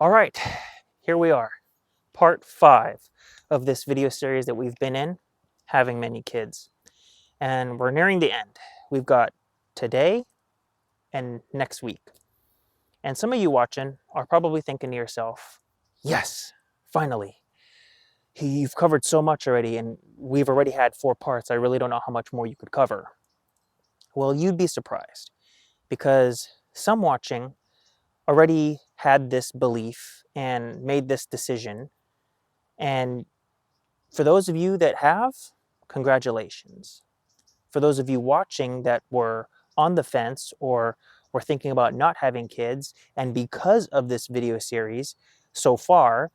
All right, here we are, part 5 of this video series that we've been in, having many kids. And we're nearing the end. We've got today and next week. And some of you watching are probably thinking to yourself, yes, finally. You've covered so much already, and we've already had 4 parts. I really don't know how much more you could cover. Well, you'd be surprised, because some watching already had this belief and made this decision. And for those of you that have, congratulations. For those of you watching that were on the fence or were thinking about not having kids, and because of this video series so far,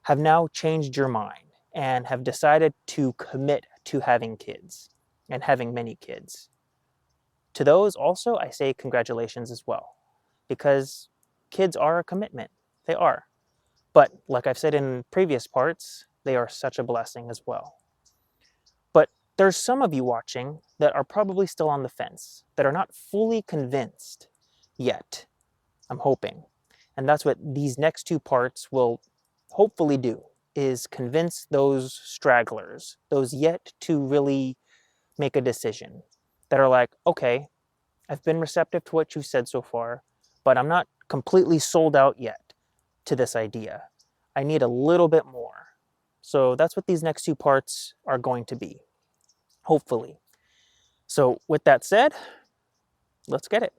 have now changed your mind and have decided to commit to having kids and having many kids. To those also, I say congratulations as well, because kids are a commitment. They are. But like I've said in previous parts, they are such a blessing as well. But there's some of you watching that are probably still on the fence, that are not fully convinced yet, I'm hoping. And that's what these next 2 parts will hopefully do, is convince those stragglers, those yet to really make a decision, that are like, okay, I've been receptive to what you've said so far, but I'm not completely sold out yet to this idea. I need a little bit more. So that's what these next 2 parts are going to be, hopefully. So with that said, let's get it.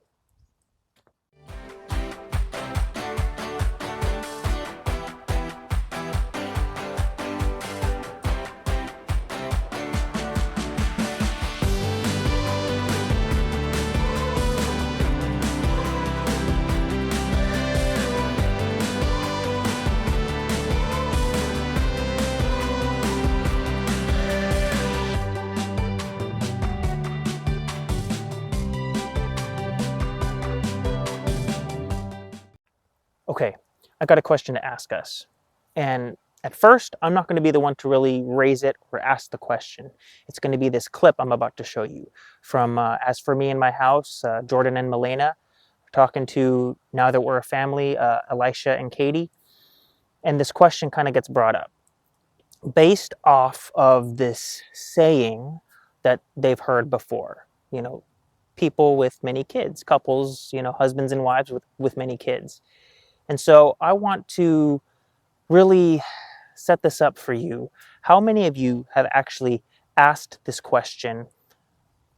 Okay, I got a question to ask us. And at first, I'm not going to be the one to really raise it or ask the question. It's going to be this clip I'm about to show you from As For Me in My House, Jordan and Milena talking to, now that we're a family, Elisha and Katie. And this question kind of gets brought up based off of this saying that they've heard before. You know, people with many kids, couples, husbands and wives with many kids. And so I want to really set this up for you. How many of you have actually asked this question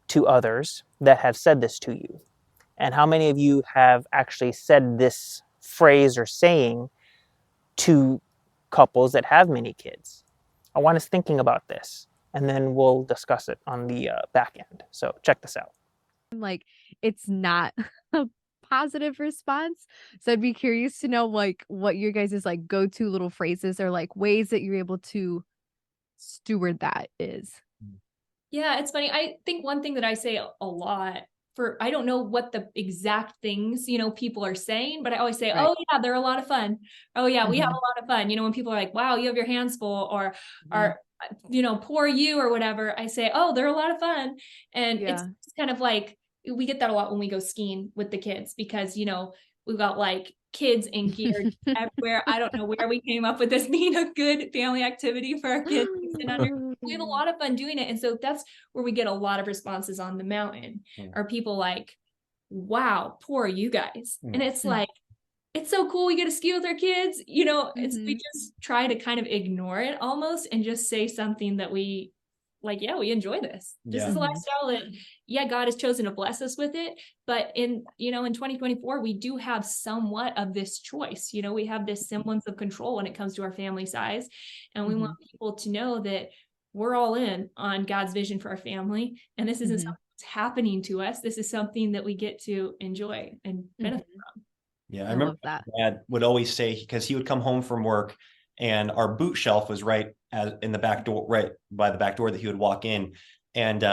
to others that have said this to you? And how many of you have actually said this phrase or saying to couples that have many kids? I want us thinking about this, and then we'll discuss it on the back end. So check this out. Like, it's not a positive response. So I'd be curious to know like what your guys' like go-to little phrases or like ways that you're able to steward that is. Yeah, it's funny. I think one thing that I say a lot I don't know what the exact things, people are saying, but I always say, Right. oh yeah, they're a lot of fun. Oh yeah, we have Mhm. a lot of fun. When people are like, wow, you have your hands full, or Mhm. poor you or whatever, I say, oh, they're a lot of fun. And it's Yeah. kind of like, we get that a lot when we go skiing with the kids because, we've got like kids and gear everywhere. I don't know where we came up with this being a good family activity for our kids to sit under. We have a lot of fun doing it. And so that's where we get a lot of responses on the mountain. Are people like, wow, poor you guys. And it's Mm. like, it's so cool we get to ski with our kids. We Mhm. just try to kind of ignore it almost and just say something that we like, yeah, we enjoy this. This is a Mhm. lifestyle that, yeah, God has chosen to bless us with it. But in 2024, we do have somewhat of this choice. We have this semblance of control when it comes to our family size. And we want Mhm. people to know that we're all in on God's vision for our family. And this isn't Mhm. something that's happening to us. This is something that we get to enjoy and benefit Mhm. from. Yeah, I I remember love that. my dad would always say, because he would come home from work and our boot shelf was right in the back door, right by the back door that he would walk in. And,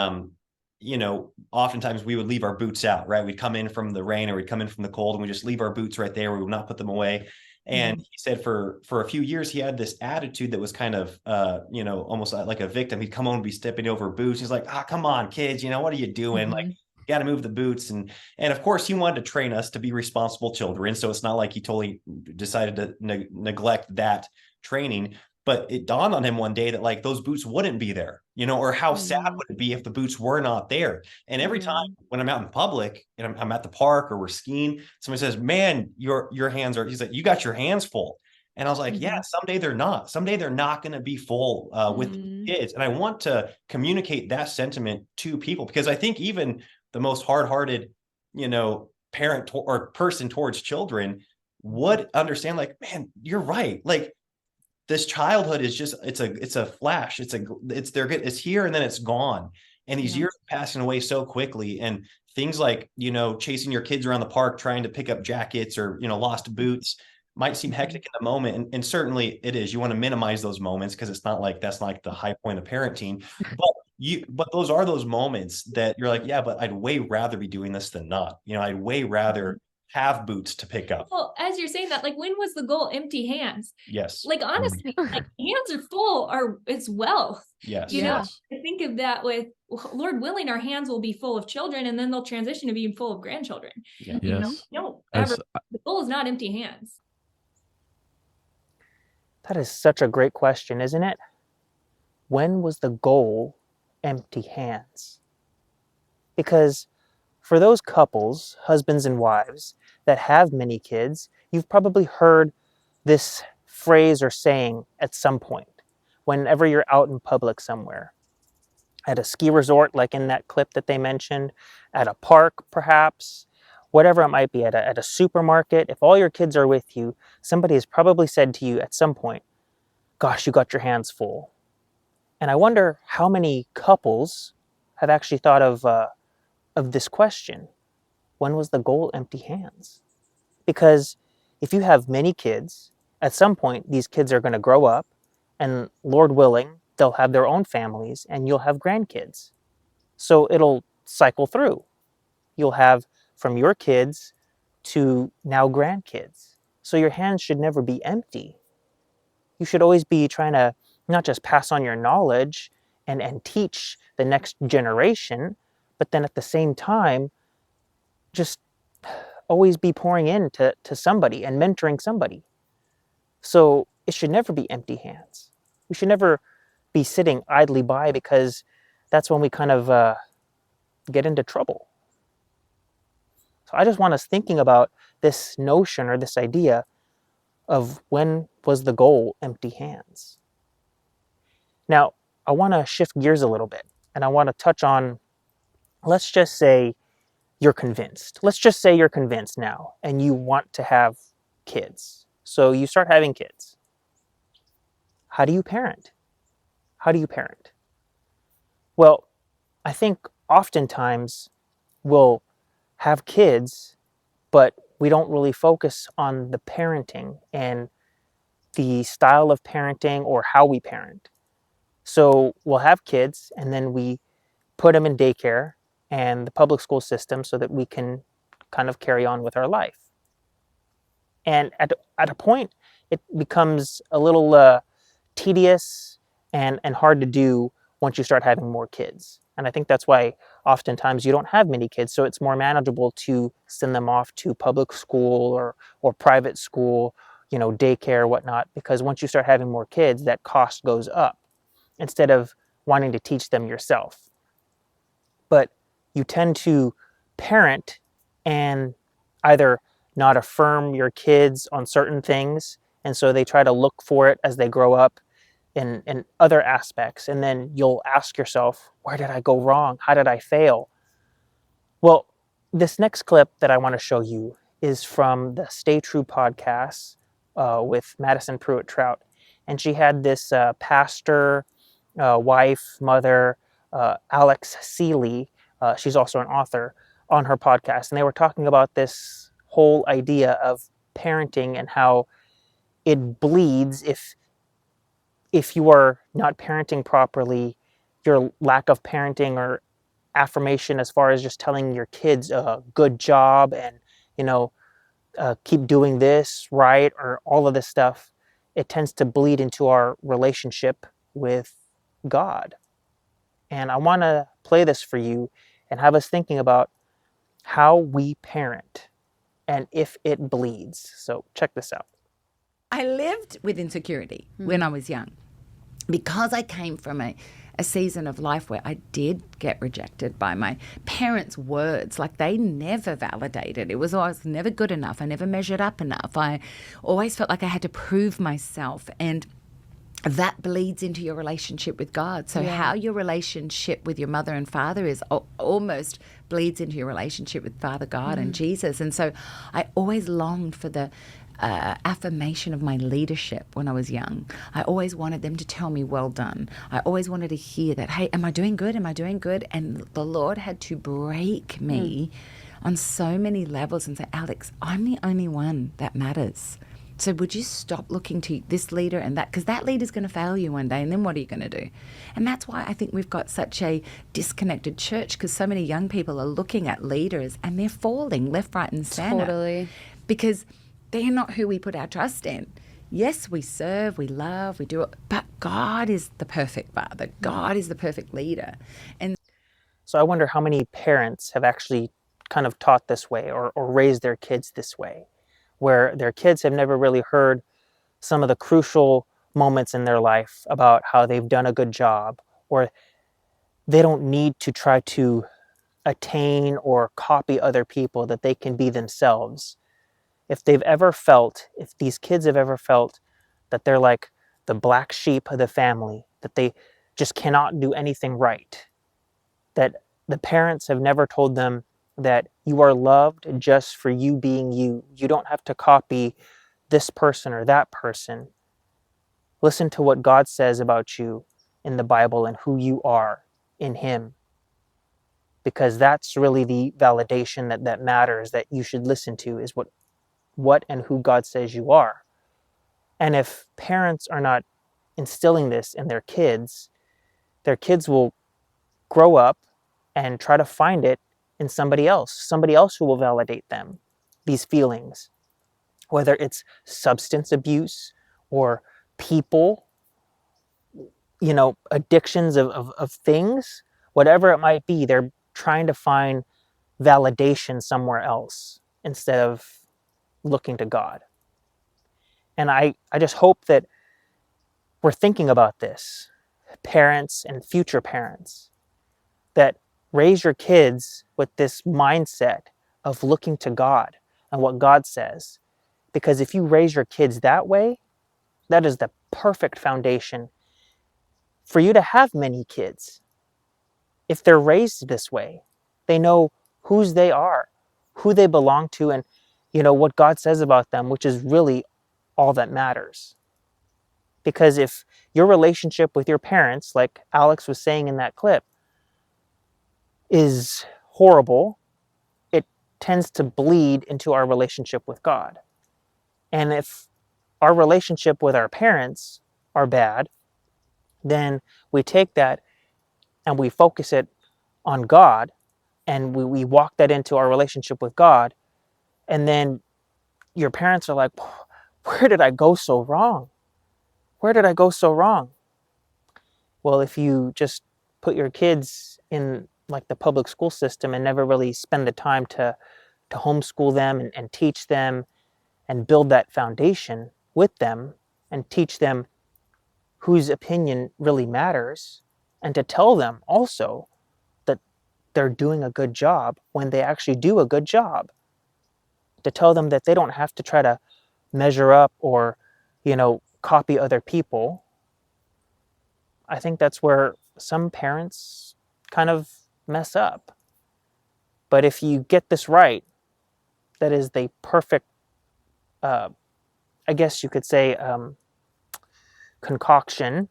oftentimes we would leave our boots out, right? We'd come in from the rain or we'd come in from the cold and we just leave our boots right there. We would not put them away. And Mhm. he said for a few years, he had this attitude that was kind of, almost like a victim. He'd come home and be stepping over boots. He's like, come on, kids, what are you doing? Like, Mhm. got to move the boots. And of course he wanted to train us to be responsible children. So it's not like he totally decided to neglect that training. But it dawned on him one day that like those boots wouldn't be there, or how sad would it be if the boots were not there? And every time when I'm out in public and I'm at the park or we're skiing, somebody says, man, your hands are, he's like, you got your hands full. And I was like, yeah, someday they're not. Someday they're not going to be full with kids. And I want to communicate that sentiment to people, because I think even the most hard-hearted, parent or person towards children would understand, like, man, you're right. Like, this childhood is just, it's a flash. It's here and then it's gone. And these years are passing away so quickly. And things like, chasing your kids around the park, trying to pick up jackets or, lost boots might seem hectic in the moment. And certainly it is. You want to minimize those moments because it's not like that's like the high point of parenting. But those are those moments that you're like, yeah, but I'd way rather be doing this than not. I'd way rather have boots to pick up. Well, as you're saying that, like, when was the goal empty hands? Yes. Like, honestly, like, hands are full, it's wealth. Yes. I think of that with, Lord willing, our hands will be full of children, and then they'll transition to being full of grandchildren. Yeah. The goal is not empty hands. That is such a great question, isn't it? When was the goal empty hands? Because for those couples, husbands and wives, that have many kids, you've probably heard this phrase or saying at some point, whenever you're out in public somewhere. At a ski resort, like in that clip that they mentioned, at a park perhaps, whatever it might be, at a supermarket, if all your kids are with you, somebody has probably said to you at some point, gosh, you got your hands full. And I wonder how many couples have actually thought of this question. When was the goal empty hands? Because if you have many kids, at some point, these kids are going to grow up, and Lord willing, they'll have their own families, and you'll have grandkids. So it'll cycle through. You'll have from your kids to now grandkids. So your hands should never be empty. You should always be trying to not just pass on your knowledge and teach the next generation, but then at the same time, just always be pouring into somebody and mentoring somebody. So it should never be empty hands. We should never be sitting idly by, because that's when we kind of get into trouble. So I just want us thinking about this notion or this idea of when was the goal empty hands. Now, I want to shift gears a little bit, and I want to touch on, let's just say you're convinced. Let's just say you're convinced now and you want to have kids. So you start having kids. How do you parent? How do you parent? Well, I think oftentimes we'll have kids, but we don't really focus on the parenting and the style of parenting or how we parent. So we'll have kids and then we put them in daycare and the public school system so that we can kind of carry on with our life. And at a point, it becomes a little tedious and hard to do once you start having more kids. And I think that's why oftentimes you don't have many kids, so it's more manageable to send them off to public school or private school, daycare, whatnot, because once you start having more kids, that cost goes up instead of wanting to teach them yourself. But you tend to parent and either not affirm your kids on certain things, and so they try to look for it as they grow up in other aspects, and then you'll ask yourself, where did I go wrong? How did I fail? Well, this next clip that I want to show you is from the Stay True podcast with Madison Pruitt Trout, and she had this pastor, wife, mother, Alex Seeley, she's also an author, on her podcast, and they were talking about this whole idea of parenting and how it bleeds if you are not parenting properly. Your lack of parenting or affirmation as far as just telling your kids good job and keep doing this right, or all of this stuff, it tends to bleed into our relationship with God. And I want to play this for you and have us thinking about how we parent and if it bleeds. So check this out. I lived with insecurity when I was young because I came from a season of life where I did get rejected by my parents' words. Like, they never validated. It was always never good enough. I never measured up enough. I always felt like I had to prove myself. And that bleeds into your relationship with God. So how your relationship with your mother and father is almost bleeds into your relationship with Father God and Jesus. And so I always longed for the affirmation of my leadership when I was young. I always wanted them to tell me, well done. I always wanted to hear that, hey, am I doing good? Am I doing good? And the Lord had to break me on so many levels and say, Alex, I'm the only one that matters. So would you stop looking to this leader and that? Because that leader's going to fail you one day, and then what are you going to do? And that's why I think we've got such a disconnected church, because so many young people are looking at leaders and they're falling left, right, and center. Totally. Because they're not who we put our trust in. Yes, we serve, we love, we do it, but God is the perfect father. God is the perfect leader. And So I wonder how many parents have actually kind of taught this way or raised their kids this way, where their kids have never really heard some of the crucial moments in their life about how they've done a good job, or they don't need to try to attain or copy other people, that they can be themselves. If these kids have ever felt that they're like the black sheep of the family, that they just cannot do anything right, that the parents have never told them that you are loved just for you being you. You don't have to copy this person or that person. Listen to what God says about you in the Bible and who you are in Him. Because that's really the validation that matters, that you should listen to, is what and who God says you are. And if parents are not instilling this in their kids will grow up and try to find it in somebody else who will validate them, these feelings, whether it's substance abuse or people, addictions of things, whatever it might be. They're trying to find validation somewhere else instead of looking to God. And I just hope that we're thinking about this, parents and future parents, that raise your kids with this mindset of looking to God and what God says. Because if you raise your kids that way, that is the perfect foundation for you to have many kids. If they're raised this way, they know whose they are, who they belong to, and what God says about them, which is really all that matters. Because if your relationship with your parents, like Alex was saying in that clip, is horrible, it tends to bleed into our relationship with God. And if our relationship with our parents are bad, then we take that and we focus it on God, and we walk that into our relationship with God, and then your parents are like, where did I go so wrong? Where did I go so wrong? Well, if you just put your kids in like the public school system and never really spend the time to homeschool them and teach them and build that foundation with them and teach them whose opinion really matters, and to tell them also that they're doing a good job when they actually do a good job, to tell them that they don't have to try to measure up or, copy other people. I think that's where some parents kind of mess up. But if you get this right, that is the perfect, I guess you could say, concoction,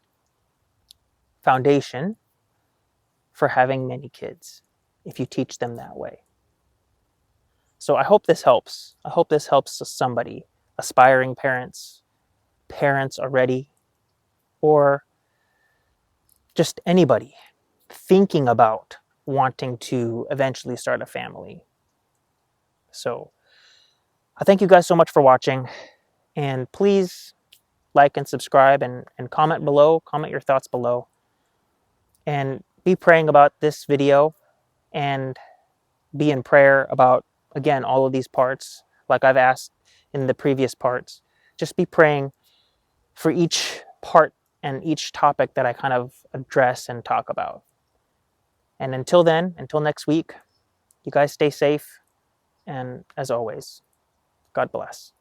foundation for having many kids, if you teach them that way. So I hope this helps. I hope this helps somebody, aspiring parents already, or just anybody thinking about wanting to eventually start a family. So I thank you guys so much for watching, and please like and subscribe and comment below, comment your thoughts below, and be praying about this video and be in prayer about, again, all of these parts, like I've asked in the previous parts. Just be praying for each part and each topic that I kind of address and talk about. And until then, until next week, you guys stay safe. And as always, God bless.